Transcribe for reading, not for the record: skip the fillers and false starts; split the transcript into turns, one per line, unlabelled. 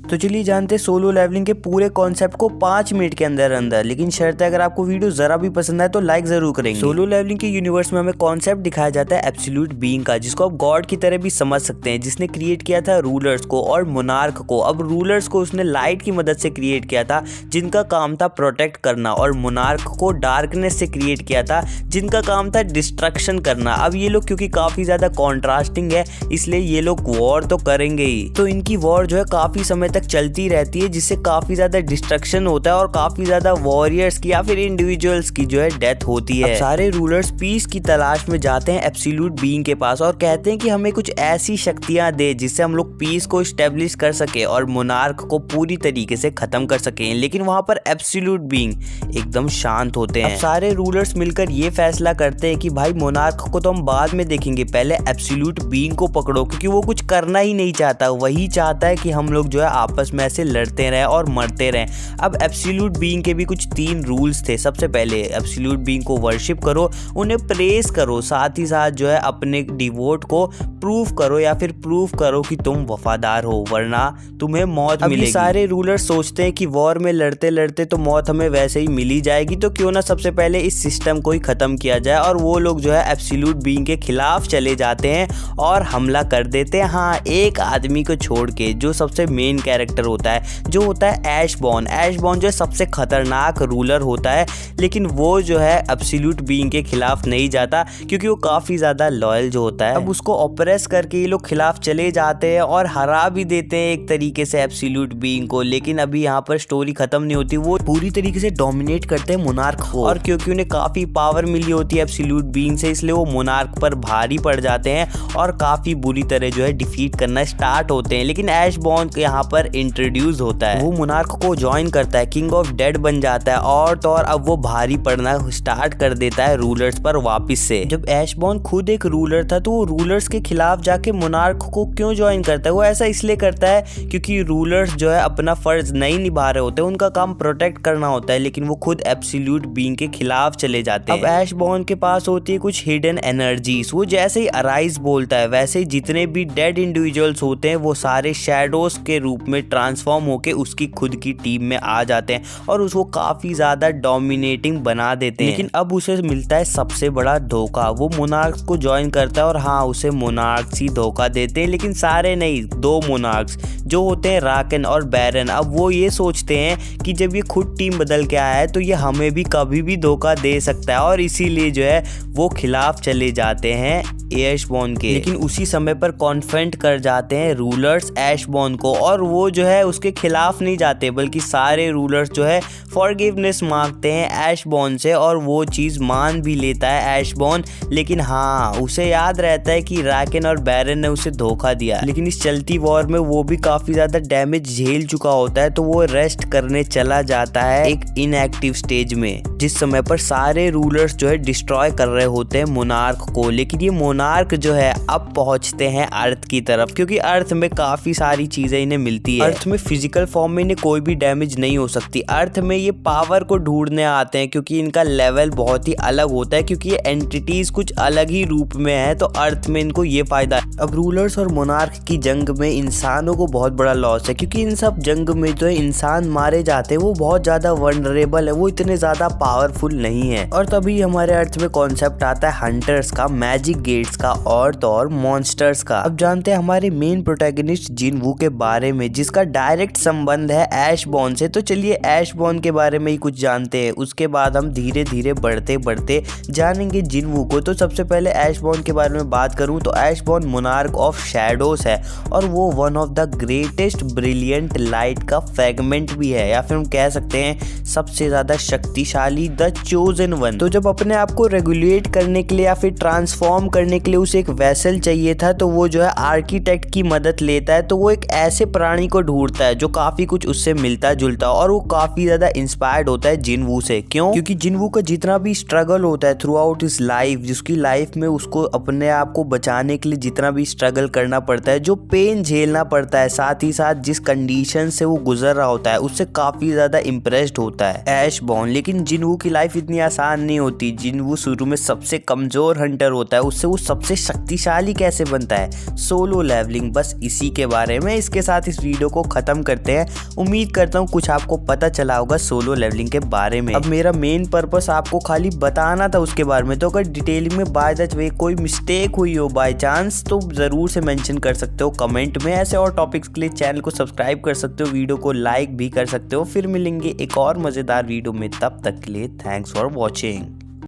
तो चलिए जानते हैं सोलो लेवलिंग के पूरे कॉन्सेप्ट को 5 मिनट के अंदर अंदर, लेकिन शर्त है अगर आपको वीडियो जरा भी पसंद आए तो लाइक जरूर करेंगे। सोलो लेवलिंग के यूनिवर्स में हमें कॉन्सेप्ट दिखाया जाता है एब्सोल्यूट बीइंग का, जिसको आप गॉड की तरह भी समझ सकते हैं, जिसने क्रिएट किया था रूलर्स को और मोनार्क को। अब रूलर्स को उसने लाइट की मदद से क्रिएट किया था, जिनका काम था प्रोटेक्ट करना, और मोनार्क को डार्कनेस से क्रिएट किया था, जिनका काम था डिस्ट्रक्शन करना। अब ये लोग क्योंकि काफी ज्यादा कॉन्ट्रास्टिंग है, इसलिए ये लोग वॉर तो करेंगे ही। तो इनकी वॉर जो है काफी समय तक चलती रहती है, जिससे काफी ज्यादा डिस्ट्रक्शन होता है और काफी ज्यादा वॉरियर्स की या फिर इंडिविजुअल्स की जो है डेथ होती है। सारे रूलर्स पीस की तलाश में जाते हैं एब्सोल्यूट बीइंग के पास और कहते हैं कि हमें कुछ ऐसी शक्तियां दे जिससे हम लोग पीस को स्टेब्लिश कर सके और मोनार्क को पूरी तरीके से खत्म कर सके। लेकिन वहां पर एब्सोल्यूट बीइंग एकदम शांत होते हैं। अब सारे रूलर्स मिलकर ये फैसला करते हैं कि भाई मोनार्क को तो हम बाद में देखेंगे, पहले एब्सोल्यूट बीइंग को पकड़ो, क्योंकि वो कुछ करना ही नहीं चाहता। वही चाहता है कि हम लोग जो है आपस में ऐसे लड़ते रहे और मरते रहे। अब एब्सोल्यूट बीइंग के भी कुछ 3 रूल्स थे। सबसे पहले एब्सोल्यूट बीइंग को वर्शिप करो, उन्हें प्रेज करो, साथ ही साथ जो है अपने डिवोट को प्रूफ करो या फिर प्रूफ करो कि तुम वफादार हो, वरना तुम्हें मौत मिलेगी। सारे रूलर सोचते हैं कि वॉर में लड़ते लड़ते तो मौत हमें वैसे ही मिल ही जाएगी, तो क्यों ना सबसे पहले इस सिस्टम को ही खत्म किया जाए। और वो लोग जो है एब्सोल्यूट बीइंग के खिलाफ चले जाते हैं और हमला कर देते हैं। हाँ, एक आदमी को छोड़ के, जो सबसे मेन कैरेक्टर होता है, जो होता है ऐशबॉर्न। ऐशबॉर्न जो है सबसे खतरनाक रूलर होता है, लेकिन वो जो है एब्सोल्यूट बीइंग के खिलाफ नहीं जाता क्योंकि वो काफी ज्यादा लॉयल जो होता है। अब उसको ऑपरेस करके ये लोग खिलाफ चले जाते हैं और हरा भी देते हैं एक तरीके से एब्सोल्यूट बीइंग को। लेकिन अभी यहाँ पर स्टोरी खत्म नहीं होती, वो पूरी तरीके से डोमिनेट करते हैं मोनार्क को, और क्योंकि उन्हें काफी पावर मिली होती है एब्सोल्यूट बीइंग से, इसलिए वो मोनार्क पर भारी पड़ जाते हैं और काफी बुरी तरह जो है डिफीट करना स्टार्ट होते हैं। लेकिन ऐशबॉर्न यहाँ पर इंट्रोड्यूस होता है, वो मोनार्क को ज्वाइन करता है, किंग ऑफ डेड बन जाता है, और तो और अब वो भारी पड़ना स्टार्ट कर देता है रूलर्स पर वापस से। जब ऐशबॉर्न खुद एक रूलर था तो वो रूलर्स के खिलाफ जाके मोनार्क को क्यों ज्वाइन करता है? वो ऐसा इसलिए करता है क्योंकि रूलर्स जो है अपना फर्ज नहीं निभा रहे होते, उनका काम प्रोटेक्ट करना होता है, लेकिन वो खुद एब्सोल्यूट बीइंग के खिलाफ चले जाते हैं। अब ऐशबॉर्न के पास होती है कुछ हिडन एनर्जीज। वो जैसे ही अराइज बोलता है, वैसे ही जितने भी डेड इंडिविजुअल्स होते हैं वो सारे शैडोज के रूप में ट्रांसफॉर्म होके उसकी खुद की टीम में आ जाते हैं और उसको काफी ज्यादा डोमिनेटिंग बना देते हैं। लेकिन अब उसे मिलता है सबसे बड़ा धोखा। वो मोनार्क्स को ज्वाइन करता है और हाँ, उसे मोनार्क्स ही धोखा देते हैं, लेकिन सारे नहीं, 2 मोनार्क्स जो होते हैं राकेन और बैरन। अब वो ये सोचते हैं कि जब ये खुद टीम बदल के आया है तो ये हमें भी कभी भी धोखा दे सकता है, और इसीलिए जो है वो खिलाफ चले जाते हैं ऐशबॉर्न के। लेकिन उसी समय पर कॉन्फ्रंट कर जाते हैं रूलर्स ऐशबॉर्न को, और वो जो है उसके खिलाफ नहीं जाते, बल्कि सारे रूलर्स जो है फॉरगिवनेस मांगते हैं ऐशबॉर्न से, और वो चीज मान भी लेता है ऐशबॉर्न। लेकिन हाँ, उसे याद रहता है कि राकेन और बैरन ने उसे धोखा दिया। लेकिन इस चलती वॉर में वो भी काफी ज्यादा डैमेज झेल चुका होता है, तो वो रेस्ट करने चला जाता है एक इनएक्टिव स्टेज में, जिस समय पर सारे रूलर्स जो है डिस्ट्रॉय कर रहे होते हैं मोनार्क को। लेकिन ये मोनार्क जो है अब पहुंचते हैं अर्थ की तरफ, क्योंकि अर्थ में काफी सारी चीजें इन्हें मिलती है। अर्थ में फिजिकल फॉर्म में इन्हें कोई भी डैमेज नहीं हो सकती। अर्थ में ये पावर को ढूंढने आते हैं, क्योंकि इनका लेवल बहुत ही अलग होता है, क्योंकि ये एंटिटीज कुछ अलग ही रूप में है, तो अर्थ में इनको ये फायदा है। अब रूलर्स और मोनार्क की जंग में इंसानों को बहुत बड़ा लॉस है, क्योंकि इन सब जंग में जो इंसान मारे जाते हैं वो बहुत ज्यादा वनरेबल है, वो इतने ज्यादा पावरफुल नहीं है। और तभी हमारे अर्थ में कॉन्सेप्ट आता है हंटर्स का, मैजिक गेट्स का, और तो और मॉन्स्टर्स का। अब जानते हैं हमारे मेन प्रोटैगनिस्ट जिनवू के बारे में, जिसका डायरेक्ट संबंध है ऐशबॉर्न से। तो चलिए ऐशबॉर्न के बारे में ही कुछ जानते हैं, उसके बाद हम धीरे धीरे बढ़ते बढ़ते जानेंगे जिनवू को। तो सबसे पहले ऐशबॉर्न के बारे में बात करूं तो ऐशबॉर्न मोनार्क ऑफ शैडोज है, और वो one of the greatest brilliant light का फ्रेगमेंट भी है, या फिर हम कह सकते हैं सबसे ज्यादा शक्तिशाली, द चोजन वन। तो जब अपने आप को रेगुलेट करने के लिए या फिर ट्रांसफॉर्म करने के लिए उसे एक वेसल चाहिए था, तो वो जो है आर्किटेक्ट की मदद लेता है। तो वो एक ऐसे प्राणी को ढूंढता है जो काफी कुछ उससे मिलता जुलता, और वो काफी ज्यादा इंस्पायर्ड होता है जिनवू से। क्यों? क्योंकि जिनवू का जितना भी स्ट्रगल होता है थ्रू आउट हिज लाइफ, जिसकी लाइफ में उसको अपने आप को बचाने के लिए जितना भी स्ट्रगल करना पड़ता है, जो पेन झेलना पड़ता है, साथ ही साथ जिस कंडीशन से वो गुजर रहा होता है, उससे काफी ज्यादा इम्प्रेस्ड होता है ऐशबॉर्न। लेकिन जिनवू की लाइफ इतनी आसान नहीं होती। जिनवू शुरू में सबसे कमजोर हंटर होता है, उससे वो सबसे शक्तिशाली कैसे बनता है? सोलो लेवलिंग, बस इसी के बारे में इसके साथ इस वीडियो को खत्म करते हैं। उम्मीद करता हूँ कुछ आपको पता चला होगा सोलो लेवलिंग के बारे में। अब मेरा मेन पर्पस आपको खाली बताना था उसके बारे में, तो अगर डिटेलिंग में बाय द वे कोई मिस्टेक हुई हो बाय चांस तो जरूर से मेंशन कर सकते हो कमेंट में। ऐसे और टॉपिक्स के लिए चैनल को सब्सक्राइब कर सकते हो, वीडियो को लाइक भी कर सकते हो। फिर मिलेंगे एक और मजेदार वीडियो में, तब तक के लिए थैंक्स फॉर वॉचिंग।